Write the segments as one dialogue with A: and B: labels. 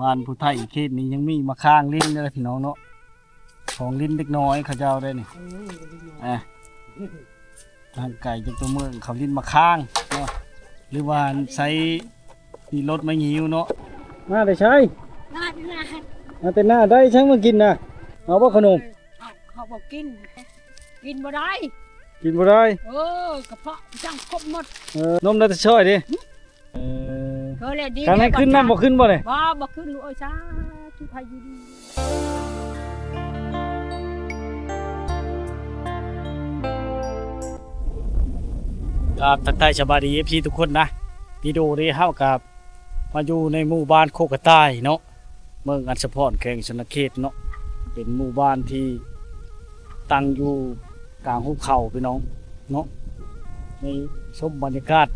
A: บ้านผู้ไทยเขตนี้ยังมีมาข้างลิ้นเลยพี่น้องเนาะของลิ้นเล็กน้อยเขาเจ้าได้นี่ทางไก่จากตัวเมืองเขาลิ้นมาข้างเนาะหรือว่าใช้ที่รถไม่หิวเนาะมาได้ใช้มาแต่หน้าได้ช่างมากินนะเอาบ่ขนม
B: เขาบอกกินบ่ได้
A: กินบ่ได้
B: กระเพาะจังครบหมด
A: นมน่าจะช่วยดิ
B: ก็เลยดี
A: การให้ขึ้นน้ำบ่ขึ้นบ่เลย
B: บ่ขึ้นลูกเอ้ยจ้าทุกภัยอยู่ดี
A: ครับทักทายสบายดี FC ทุกคนนะวิดีโอนี้เฮากับมาอยู่ในหมู่บ้านโคกระต่ายเนาะเมืองอัศพรแขวงชนเขตเนาะเป็นหมู่บ้านที่ตั้งอยู่กลางหุบเขาพี่น้องเนาะในชมบรรยากาศ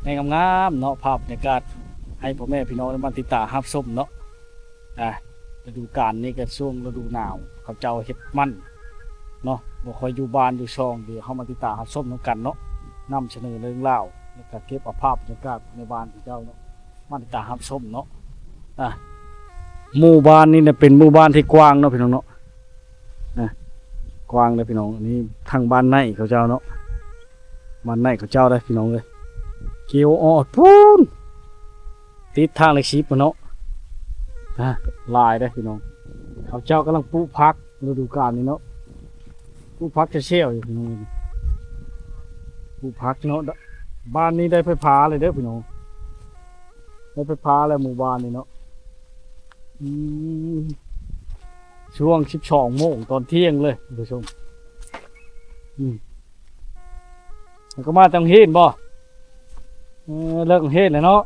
A: ในงามๆเนาะภาพบรรยากาศให้พ่อแม่พี่น้องได้มาติดตามรับชมเนาะฤดูกาลนี้ก็ช่วงฤดูหนาวเขาเจ้าเฮ็ดมันเนาะบ่ค่อยอยู่บ้านอยู่ช่องเดี๋ยวเฮามาติดตามรับชมนำกันเนาะนำเสนอเรื่องราวแล้วก็เก็บเอาภาพบรรยากาศในบ้านของเจ้าเนาะมาติดตามรับชมเนาะหมู่บ้านนี้เนี่ยเป็นหมู่บ้านที่กว้างเนาะพี่น้องเนาะกว้างเลยพี่น้องอันนี้ทางบ้านในเขาเจ้าเนาะบ้านในเขาเจ้าได้พี่น้องเลยเกี่ยวออดพูนติดทางเล็กชิปเนาะลายได้พี่น้องเขาเจ้ากำลังปลูกพักฤดูกาลนี้เนาะปลูกพักจะเชี่ยวอยู่พี่น้องปลูกพักเนาะบ้านนี้ได้ไฟฟ้าเลยเด้อพี่น้องได้ไฟฟ้าแล้วหมู่บ้านนี้เนาะช่วง12 โมงตอนเที่ยงเลยท่านผู้ชมมันก็มาจังเฮ็ดบ่เลิกเฮ็ดเลยเนาะ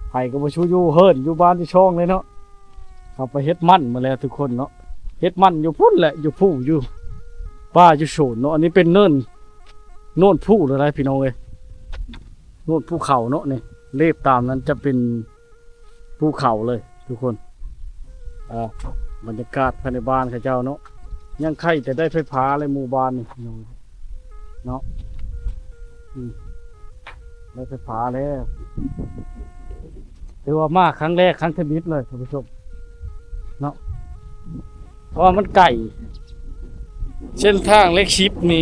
A: ไผก็บ่ชูอยู่เฮิรนอยู่บ้านที่ช่องเลยเนาะเขาไปเฮ็ดมันมาแล้วทุกคนเนาะเฮ็ดมันอยู่พุ่นแหละอยู่ผู้อยู่ป้าอยู่โฉนเนาะอันนี้เป็นเนินโน่นผู้หรืออะไรพี่น้องเอ้ยโน่นภูเขาเนาะนี่เลขตามนั้นจะเป็นภูเขาเลยทุกคนบรรยากาศภายในบ้านข้าเจ้าเนาะยังไข่แต่ได้ไฟฟ้าเลยหมู่บ้านนี่เนาะได้ไฟฟ้าแล้วถือว่ามากครั้งแรกครั้งที่มิดเลยท่านผู้ชมเนาะเพราะว่ามันไก่เส้นทางเล็กชิปมี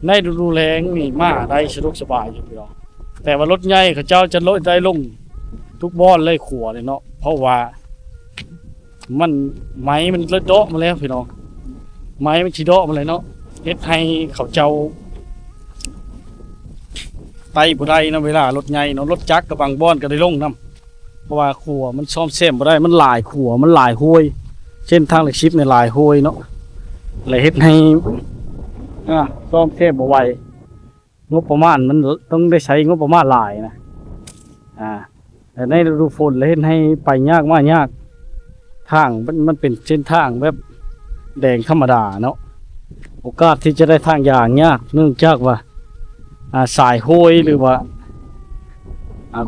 A: ในฤดูแล้งมีมาได้สะดวกสบายอยู่พี่น้องแต่ว่ารถใหญ่เขาเจ้าจะลดได้ลงทุกบ้อนเลยขัวเลยเนาะเพราะว่ามันไม้มันเลิศโดะมาแล้วพี่น้องไม้มันชีโดะมาเลยเนาะเฮ็ดให้เขาเจ้าไต่บ่ได้นะเวลารถใหญ่เนาะรถจักรกับบางบ้อนก็ได้ลงนำเพราะว่าขัวมันซ่อมแซมบ่ได้มันหลายขัวมันหลายห้วยเช่นทางเล็กชิปในหลายห้วยเนาะเลยเฮ็ดให้ซ่อมแซมบ่ไหวงบประมาณมันต้องได้ใช้งบประมาณหลายนะแต่ในฤดูฝนเลยเฮ็ดให้ไปยากมากยากทางมันเป็นเส้นทางแบบแดงธรรมดาเนาะโอกาสที่จะได้ทางอย่างยากเนื่องจากว่าสายห้วยหรือว่า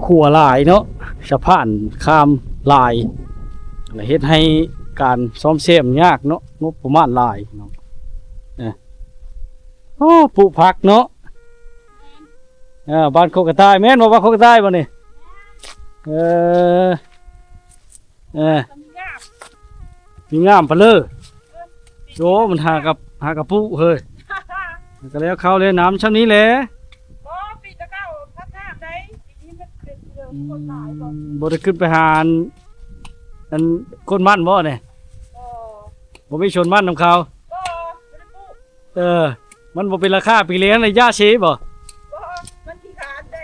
A: ขัวลายเนาะสะพานข้ามลายเลยเฮ็ดให้การซ่อมแซมยากเนาะงบประมาณหลายเนาะปลูกผักเนาะบ้านโคกระต่ายแม่นว่าบ้านโคกระต่ายบ่นี่มีงามปะเลยโอ้มันหากับปุ๊เฮ้ยก็แล้วเข้าเลยน้ำช่ำนี้แหละบ่ได้ขึ้นไปหาอันก้นมันบ่เนี่ยบ่มีชนมันนำเขามันบ่เป็นราคาปีเลี้ยงในย่าชีบ่
B: มันขี้ขาด
A: เด้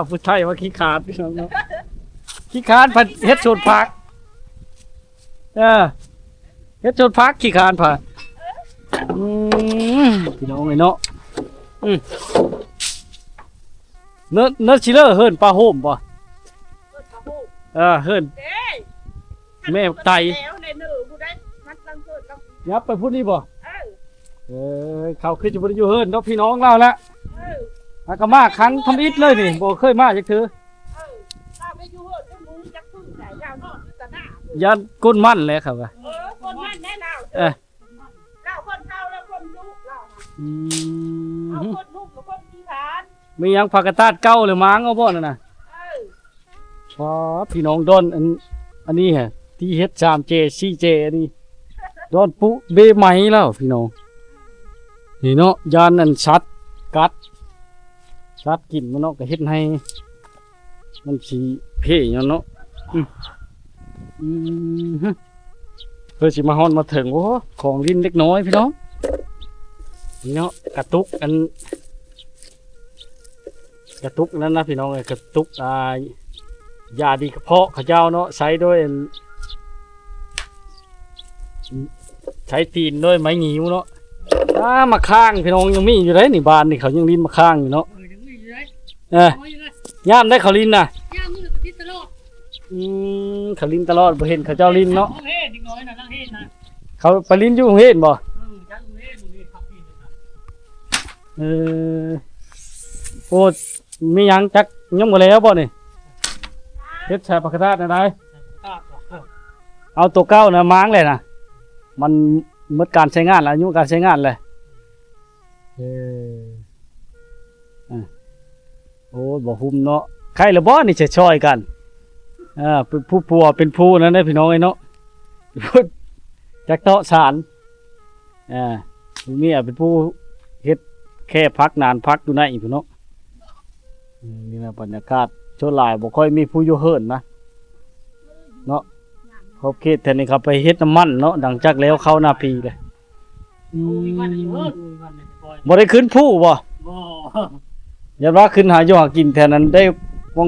A: ผู้ไทยว่าขี้ขาดพี่น้องเนาะขี้ขาดผัดเฮ็ดสวนผักเฮ็ดสวนผักขี้ขาดผัดพี่น้องไอ้เนาะเนื้อชิเลอร์เฮิร์นปลาโฮมป่ะเฮิร์นแม่ไตยับไปพูดนี่ป่ะเขาคือจะบริยูเฮิร์นแล้วพี่น้องเล่าแล้วก็มาครั้งทำอิฐเลยนี่บ่เคยมาจากเธอยันก้นมั่นเลยครับว่า
B: ก้นมั่นแน่เราคนเท่าแล้วคนลูกเราคนลูกกับคนที่ฐาน
A: มีหยังผักกระตาดเก่าหรือม้างเอาบ่นั่นน่ะว้าพี่น้องดอนอันนี้ฮะที่เฮ็ด 3J 4J อันนี้ดอนปุเบไหมแล้วพี่น้องนี่เนาะยานอันชัดกัดชัดกินมันเนาะก็เฮ็ดให้มันสิเพ่อยู่เนาะเพื่อสิมาฮอนมาถึงโอ้ของลิ้นเล็กน้อยพี่น้องนี่เนาะกระตุกอันกระตุกนั่นนะพี่น้องกระตุกยาดีกระเพาะข้าเจ้าเนาะใช้ด้วยใช้ตีนด้วยไม้หงิวเนาะมาข้างพี่น้องยังมีอยู่เลยนี่บานนี่เขายังลิ้นมาข้างอยู่เนาะย่ามได้เขาลิ้นน่ะเขาลิ้นตลอดบ่เห็นเขาเจ้าลิ้นเนาะเขาไปลิ้นอยู่เห็นบ่โอ้มีหยังจักยังบ่แล้วบ่นี่เฮ็ดใส่ปากกาดได้เอาตัวเก่านะม้างเลยนะมันหมดการใช้งานแล้วอายุการใช้งานเลยโอ้บ่หุ่มเนาะใครละบ่นี่จะช่วยกันเป็นผู้ผัวเป็นผู้นั่นได้พี่น้องไอ้เนาะจักเตาะสารเมียเป็นผู้เฮ็ดแค่พักนานพักอยู่ในพี่น้องนี่นะบรรยากาศโชว์ลายบ่ค่อยมีผู้อยู่เฮิรนนะเนาะขอบเขตแทนนี่ครับไปเฮ็ดน้ำมันเนาะดังจากแล้วเข้าหน้าปีเลยบ่ได้ขึ้นผู้บ่อย่าว่าขึ้นหาอยู่หากินแทนนั้นได้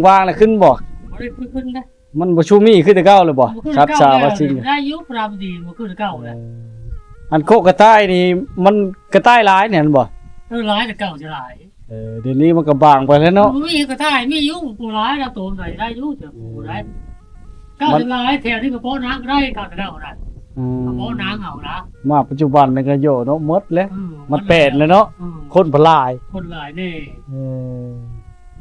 A: ว่างๆแล้วขึ้นบ่
C: ได้ขึ้นได้
A: มันบ่ชูมีขึ้นแต่เก่าเลยบ่ชัดชาว่าจริง
C: ได้ยุพรามดีบ่ขึ้นเก่าเลย
A: อันโคกกระต่ายนี่มันกระต่ายหลายเนี่ยมันบ่
C: หลายแต่เก่าจะหลาย
A: เดี๋ยวนี้มันก็บางไปแล้วเนาะ
C: มีกระต่ายมียุผู้ร้ายแล้วตัวใส่ได้ยุแต่ผู้ร้ายเก่าจะหลายแถวที่กระเพาะน้ำได้เก่าจะได้เอาได้กระเพาะน้ำเอาละ
A: มาปัจจุบันนี่ก็โยเนาะหมดแล้วมันแปดเลยเนาะคนพลาย
C: คนหลายนี่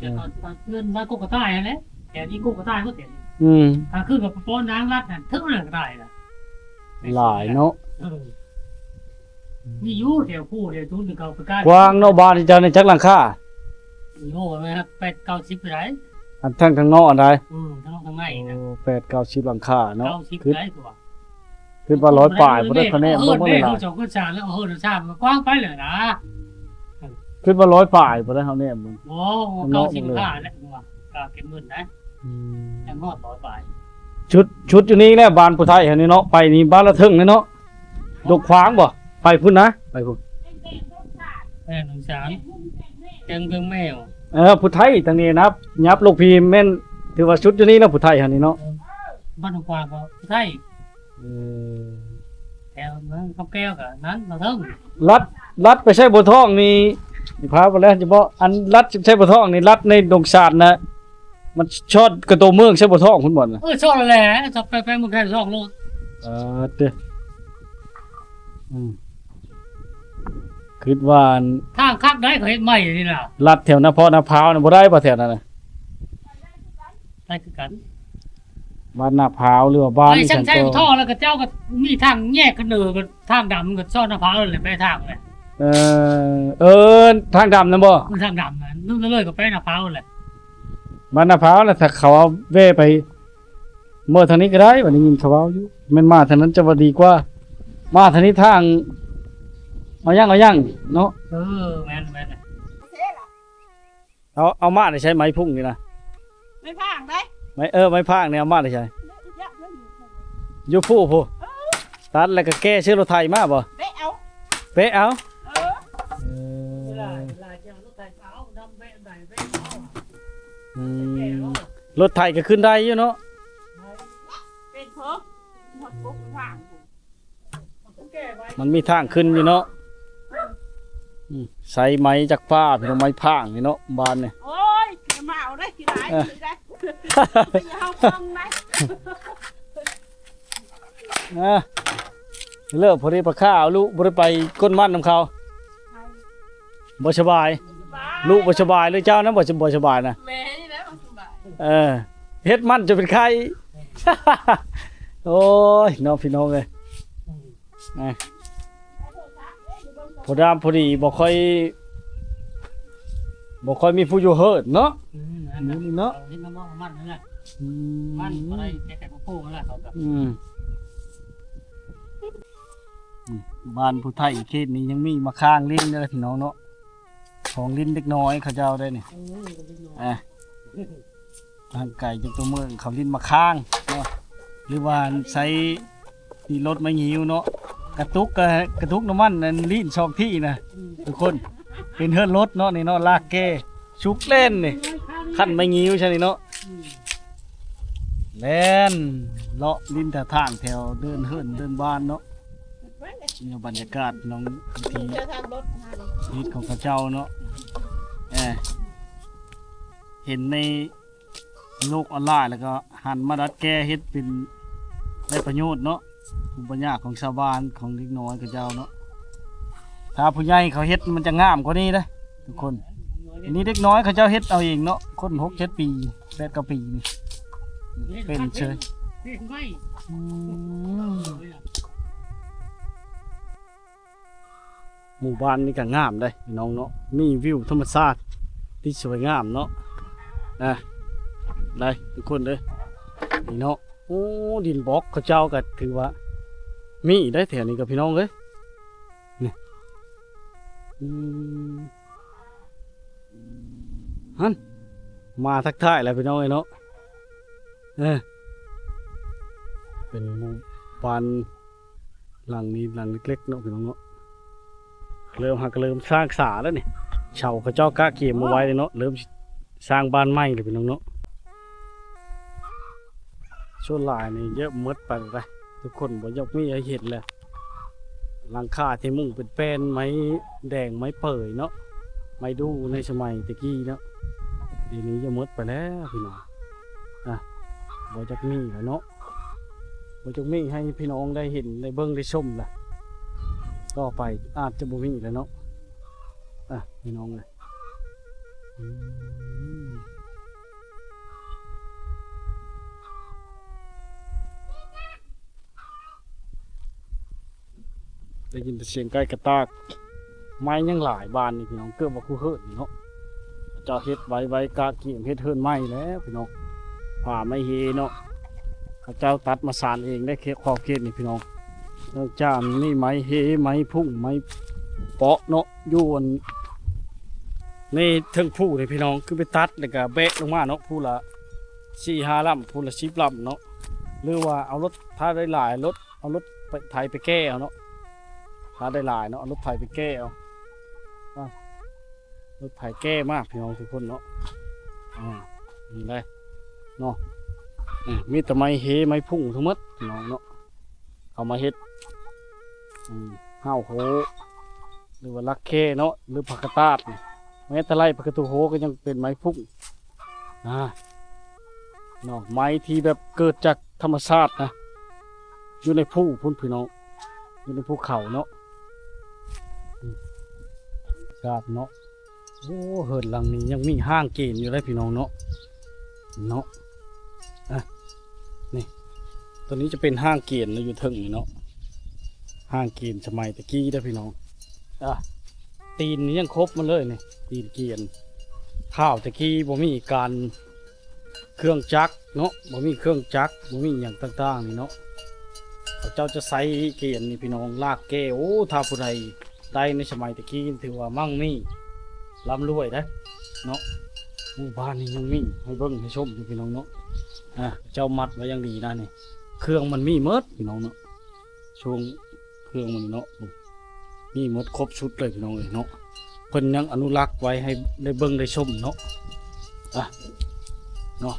C: จะตอนเพื่อนว่าโคกกระต่ายนั่นแหละแถวนี้โคกกระต่ายก็เห็นถ้าขึ้นกับกระเพาะน้ำรัดนั่นทึ่งเลยกระต่ายนะ
A: หลายเนาะ
C: มีอยู่แถวผู้แถวทุนเก่าไปใกล้
A: กว้างเนาะบ้านเจ้าในจักหลังคา
C: โง่ไหมครับ8-90ไปไหน
A: อันทางนอกอันใด
C: ทางนอกทางในนะ
A: 8-90หลังคาเนาะ
C: คือได้ตัว
A: ขึ้นมา100ป่ายบ่ได้คะแนนบ่ได้หลาย
C: 2ก็ชาแล้วชามันกว้างไปเลยนะ
A: ขึ้นมา100ป่ายบ่ได้เฮาแน่มึง
C: โอ้90ค่าแล้วว่าก็เก็บเงินนะแฮอด100ป่าย
A: ชุดอยู่นี่แหละบ้านผู้ไทยเฮานี่เนาะไปนี่บ้านละถึงเนาะดกขวางบ่ไปพุ่นนะไปพุ่น
C: หนึ่งสามเกิงแมว
A: ผู้ไทยทางนี้นะครับยับลูกพีแม่นถือว่าชุดอยู่นี่นะผู้ไทยอันนี้เนาะ
C: บ้านกวางก็ผู้ไทยแถวเมืองคำแก้วกับนั้นเราเทิง
A: รัดไปใช้บัวทองนี่พาไปแล้วเฉพาะอันรัดใช้บัวทองนี่รัดในดงสาดนะมันชอดกระโตเมืองใช้บัวทองคุณบ่นะ
C: ชอดแหละชอดไปเมืองแค่2 โล
A: เด้อคิดว่า
C: ทางคักได้เขาเฮ็ดใหม่นี่น่ะ
A: ลัดแถวนาพอนาพร้าวน่ะบ่ได้บ่แถวนั้นน่ะ
C: ได้คือกัน
A: บ้านนาพร้าวหรือว่าบ้าน
C: นี่ฉันใช้ท่อแล้วก็เจ้าก็มีทางแยกกันก็ทางดำก็ซ่อนนาพร้าวเลยไปทางเลย
A: ทางดำนั่นบ่
C: ทางดำนั่นนู่นเลยก็ไปนาพร้าวเลย
A: บ้านนาพร้าวแล้วถ้าเขาเอาเว่ไปเมื่อทางนี้ก็ได้วันนี้ยินเขาเว้าอยู่แม่นมาทางนั้นจะว่าดีกว่ามาทางนี้ทางเอาย่างเนาะ
C: แม่น
A: เอามาได้ใช้ไม้พุ่งนี่นะ
B: ไม่พางได้
A: ไม้พางเนี่ยเอามาได้ใช้อยู่ผู้ตัดแล้วก็แก้เชื้อรถไถมาบ่เป๊ะเอารถไถก็ขึ้นได้อยู่เนาะ
B: เป็นเพิ่มหมดปุ๊บทาง
A: มันมีทางขึ้นอยู่เนาะใส่ไม้จากฟ้าเป็นไม้พางนี่เนาะบ้านเนี่ย
B: โอ้ยมาเอาได้กี่ไรได้เอาฟังไหม
A: เลิกพอดีปลาข้าวลูกบ่ได้ไปก้นมันน้ำเขาบ่สบายลูกบ่สบายเลยเจ้านะบ่สบายนะ
B: แม่นี่แหละบ่สบาย
A: เฮ็ดมันจะเป็นไข้โอ้ยน้องพี่น้องเลยพอดามพอดีบ่ค่อย บ่ค่อยมีผู้อยู่เฮิดเนาะ
C: อันนั้นเนาะนี่น้ำมันนั่นแหละมันอะไรแต่ก็โค้งนั่นแหละเขาก็
A: บ้านผู้ไทยเขตนี้ยังมีมาข้างลิ้นเด้อพี่น้องเนาะของลิ้นเล็กน้อยเขาเจ้าได้นี่ทางไก่จังตัวเมืองเขาลิ้นมาข้างเนาะหรือว่าใช้ที่รถไม่หิวเนาะกระตุกน้ำมันนั่นลิ้นช่องที่นะทุกคนเป็นเฮือนรถเนาะนี่เนาะลากแกชุกเล่นนี่ขั้นไม่หิวใช่ไหมเนาะเล่นเลาะลิ้นแต่ทางแถวเดินเฮือนเดินบ้านเนาะนี่บรรยากาศน้องที่
B: จะทำรถมาเลย
A: ชีวิตของพระเจ้าเนาะเห็นในโลกออนไลน์แล้วก็หันมาดัดแก้เฮ็ดเป็นได้ประโยชน์เนาะภูมิปัญญาของชาวบ้านของเด็กน้อยกับเจ้าเนาะถ้าผู้ใหญ่เขาเฮ็ดมันจะงามกว่านี้เด้อทุกคนอันนี้เด็กน้อยเขาเจ้าเฮ็ดเอาเองเนาะคน6-7 ปี8-9 ปีนี่เป็นเฉยหมู่บ้านนี่ก็งามได้พี่น้องเนาะมีวิวธรรมชาติที่สวยงามเนาะได้ทุกคนเลยนี่เนาะโอ้ดินบล็อกเขาเจ้าก็ถือว่ามีได้แถวนี้กับพี่น้องเลยนี่ฮั่นมาทักทายแล้วพี่น้องเลยเนาะเป็นหมู่บ้านหลังนี้หลังเล็กๆเนาะพี่น้องเนาะเริ่มสร้างศาลแล้วนี่เช่าเขาเจ้ากะเกี่ยมมาไว้เลยเนาะเริ่มสร้างบ้านใหม่เลยพี่น้องเนาะช่วงหลายนี่เยอะมดไปเลยทุกคนบ่ยกมีให้เห็นเลยหลังคาที่มุ่งเป็นแป้นไม้แดงไม้เปิดเนาะไม้ดูในสมัยตะกี้เนาะทีนี้จะมดไปแล้วพี่น้องบ่ยกมีแล้วเนาะบ่ยกมีให้พี่น้องได้เห็นได้เบิ่งได้ชมล่ะต่อไปอาจจะบ่มีแล้วเนาะพี่น้องเลยได้ยินแต่เสียงไก่กระตากไม้ยังหลายบานนี่พี่น้องเกือบว่าคู่เฮิร์นเนาะจะเฮ็ดไว้กะเกี่ยมเฮ็ดเฮิร์นไม้แล้วพี่น้องผ่าไม้เฮเนาะเขาเจ้าตัดมาสานเองได้แค่ขอบเขตนี่พี่น้องเนื่องจากนี่ไม้เฮไม้พุ่งไม้เปาะเนาะอยู่บนนี่เทิงผู้เลยพี่น้องคือไปตัดแล้วก็แบกลงมาเนาะผู้ละ4-5 ลำผู้ละ10 ลำเนาะหรือว่าเอารถถ้าได้หลายรถเอารถไปไถไปแก้เอาเนาะถ้าได้หลายเนาะเอารถไถไปแก้เอารถไถแก้มากพี่น้องทุกคนเนาะนี่เลยเนาะมีแต่ไม้เฮไม้พุ่งทั้งหมดพี่น้องเนาะเอามาเฮ็ดห้าวโหหรือว่าลักแค่เนาะหรือผักกาดตาดแม้แต่ไรผักกาดโหก็ยังเป็นไม้พุ่งเนาะไม้ที่แบบเกิดจากธรรมชาตินะอยู่ในภูพุ่นพี่น้องอยู่ในภูเขาเนาะกาดเนาะโอ้เหินหลังนี้ยังมีห้างเกณฑ์อยู่เลยพี่น้องเนาะนี่ตัวนี้จะเป็นห้างเกณฑ์นะอยู่เทิงนี่เนาะห้างเกณฑ์สมัยตะกี้ได้พี่น้องตีนนี่ยังครบมาเลยนี่ตีนเกณฑ์ข้าวตะกี้บ่มีการเครื่องจักรเนาะบ่มีเครื่องจักรบ่มีอย่างต่างๆนี่เนาะเขาเจ้าจะใส่เกณฑ์นี่พี่น้องลากแก้วถ้าผู้ใดได้ในสมัยตะกี้ถือว่ามั่งมีร่ำรวยนะเนาะหมู่บ้านนี้ยังมีให้เบิ่งให้ชมอยู่พี่น้องเนาะเจ้ามัดไว้อย่างดีนะนี่เครื่องมันมีหมดพี่น้องเนาะช่วงเครื่องมันเนาะมีหมดครบชุดเลยพี่น้องเลยเนาะเพิ่นยังอนุรักษ์ไว้ให้ได้เบิ่งได้ชมเนาะเนาะ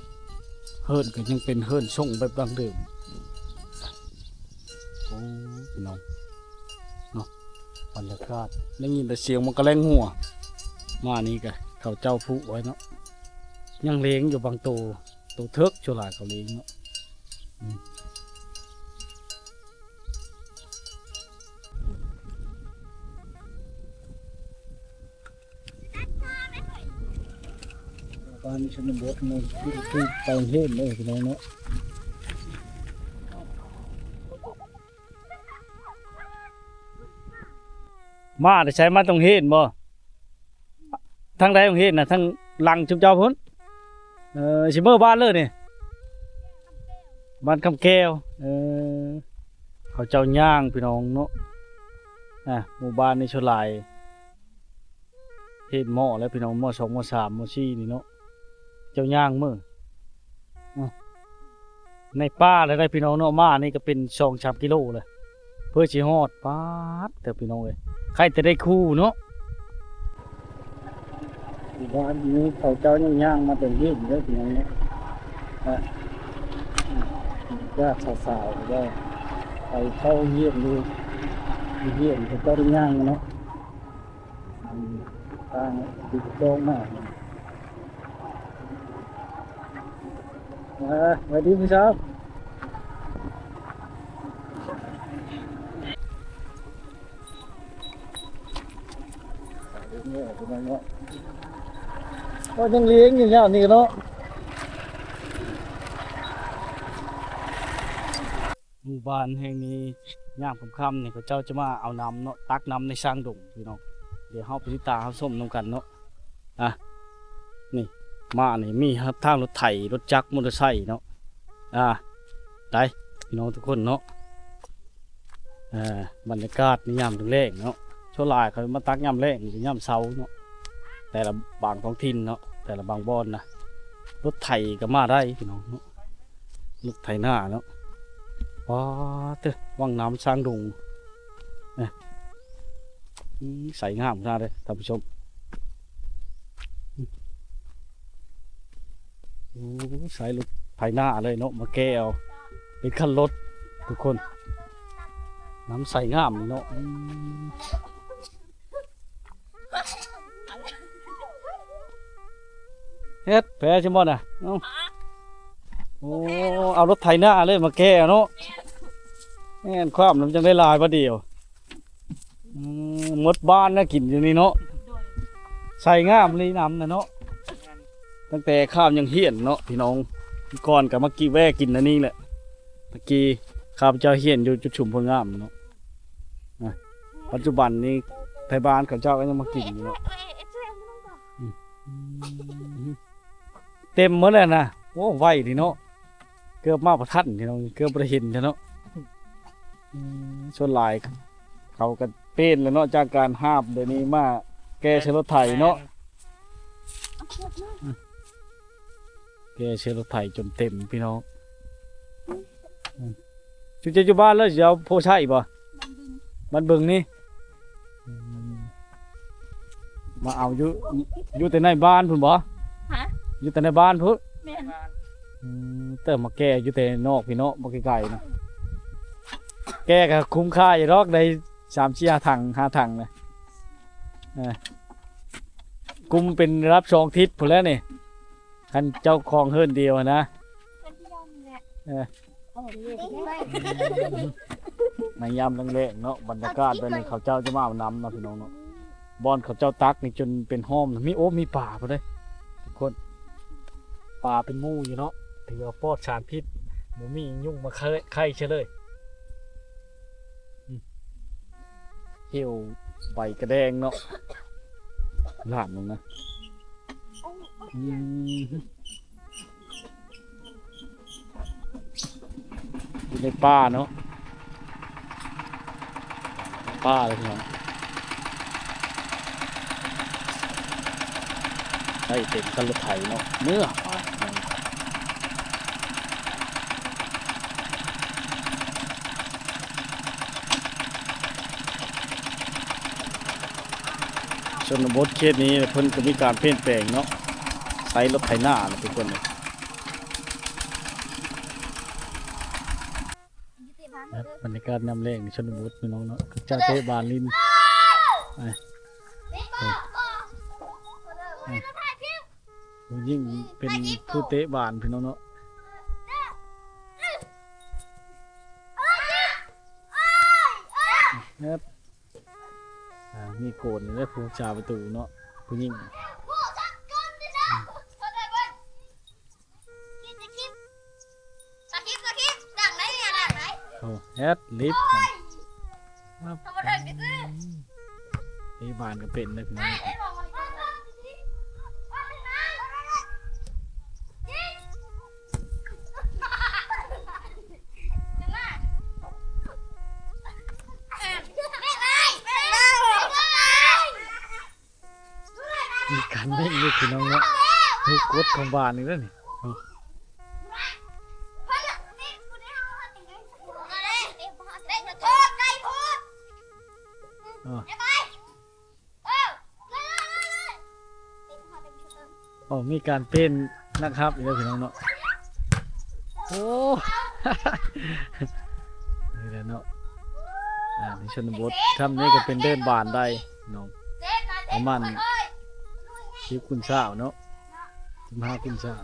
A: เฮิร์นก็ยังเป็นเฮิร์นส่งแบบดั้งเดิมโอ้พี่น้องเนาะบรรยากาศได้ยินแต่เสียงมันก็แรงหัวมานี่ก็เขาเจ้าผู้ไว้เนาะยังเลี้ยงอยู่บางตัวเทิกโชลาเขาเลี้ยงเนาะบ้านชนบทมันคือไปเห็นเลยพี่น้องเนาะมาได้ใช้มาตรงเห็นบ่ ทางใดของเฮ็ดน่ะทางหลังชุมเจ้าพุ่นสิเมื่อบ้านเลยนี่บ้านคำแก้วเขาเจ้าย่างพี่น้องเนาะหมู่บ้านในชลายเฮ็ดหม้อแล้วพี่น้องหม้อ2หม้อ3หม้อ4นี่เนาะเจ้าย่างมื้อในป่าเลยได้พี่น้องเนาะมานี่ก็เป็น2-3กิโลเลยเพื่อสิฮอดป๊าดแต่พี่น้องเอ้ยใครจะได้คู่เนาะบ้านนี้เขาเจ้าย่างมาเป็นเฮ็ดเด้อพี่น้องเนาะญาติสาวๆก็ไปเข้าเยี่ยมดูเยี่ยมเขาเจ้าได้ย่างเนาะตั้งติดโต๊ะมากสวัสดีพี่ชอบก็ยังเลี้ยงอยู่เนี่ยนี่เนาะหมู่บ้านแห่งนี้ย่ามค่ำๆนี่เขาเจ้าจะมาเอาน้ำเนาะตักน้ำในสร้างดงพี่น้องเดี๋ยวเฮาไปติดตามเฮาส้มนำกันเนาะนี่มานี่มีทางรถไถรถจักรมอเตอร์ไซค์เนาะได้พี่น้องทุกคนเนาะบรรยากาศนี่ยามแรงเนาะช่วงลายเขามาตักยามแรงหรือยามเช้าเนาะแต่ละบางท้องถิ่นเนาะแต่ละบางบ่อนนะรถไถก็มาได้พี่น้องเนาะรถไถหน้าเนาะว้าเต้วังน้ำสร้างดงใส่งามมากเลยท่านผู้ชมใส่รถไถหน้าเลยเนาะมาแก้วเป็นคันรถทุกคนน้ำใส่งามเนาะเฮ็ดแพ้ใช่ไหมน่ะโอ้เอารถไถหน้าเลยมาแก้เนาะแม่นความน้ำจังได้ลายประเดียวหมดบ้านนะกินอยู่นี่เนาะใส่งามเลยน้ำนะเนาะตั้งแต่ข้ามยังเหี้ยนเนาะพี่น้องก่อนกับเมื่อกี้แวะกินอันนี้แหละเมื่อกี้ข้าพเจ้าเหี้ยนอยู่จุดชุมพลงามเนาะปัจจุบันนี้ไทยบ้านเขาเจ้าก็ยังมากินอยู่เนาะเต็มหมดเลยนะโอ้ไวทีเนาะเกือบมาประทันทีเนาะเกือบประหินทีเนาะส่วนหลายเขากันเป็นแล้วเนาะจากการห้ามเดี๋ยวนี้มาแก้เชื้อรถไถเนาะแก้เชื้อรถไถจนเต็มพี่น้องจุดเจ้าบ้านแล้วจะเอาโพชัยป่ะมันบึงนี่มาเอาอยู่แต่ในบ้านพุ่นบ่อยู่แต่ในบ้านพุ่นเติมมาแก้อยู่แต่นอกพี่น้องบ่ไกลๆนะแก้ก็คุ้มค่าอยู่หรอกได้3-4 ถัง5 ถังเลยกุมเป็นรับ2 ทิศพุ่นแล้วนี่คันเจ้าของเฮิรนเดียวนะในยามแรงๆเนาะบรรยากาศแบบนี้เขาเจ้าจะมาเอาน้ำนะพี่น้องเนาะบอนเขาเจ้าตักนี่จนเป็นห้อมมีป่าไปเลยทุกคนป่าเป็นหมู่อยู่เนาะถือว่าปลอดสารพิษหมูมียุ่งมาไข่เฉยเลยเหี่ยวใบกระแดงเนาะหลานลงนะอยู่ในป่าเนาะป่าเลยพี่น้องใช่เต็มคันรถไถเนาะเมื่อชนบทเขตนี้เพิ่นก็มีการเปลี่ยนแปลงเนาะใช้รถไถหน้าทุกคนเลยบรรยากาศน้ำแรงในชนบทพี่น้องเนาะเจ้าเตะบานลินยิ่งเป็นผู้เตะบานพี่น้องเนาะครับมีโกนและผู้ชาประตูเนาะผู้ยิ่งโอ้แฮดลิฟต์เตะบานก็เป็นนะพี่น้อง พี่น้องเนาะลูกกดของบ้านนี่เด้อนี่อ๋อมีการเต้นนะครับอีกแล้วพี่น้องเนาะโอ้ นี่แหละเนาะในชนบททำนี่ก็เป็นเดินบานได้น้องประมาณ10 คุณสาวเนาะ15 คุณสาว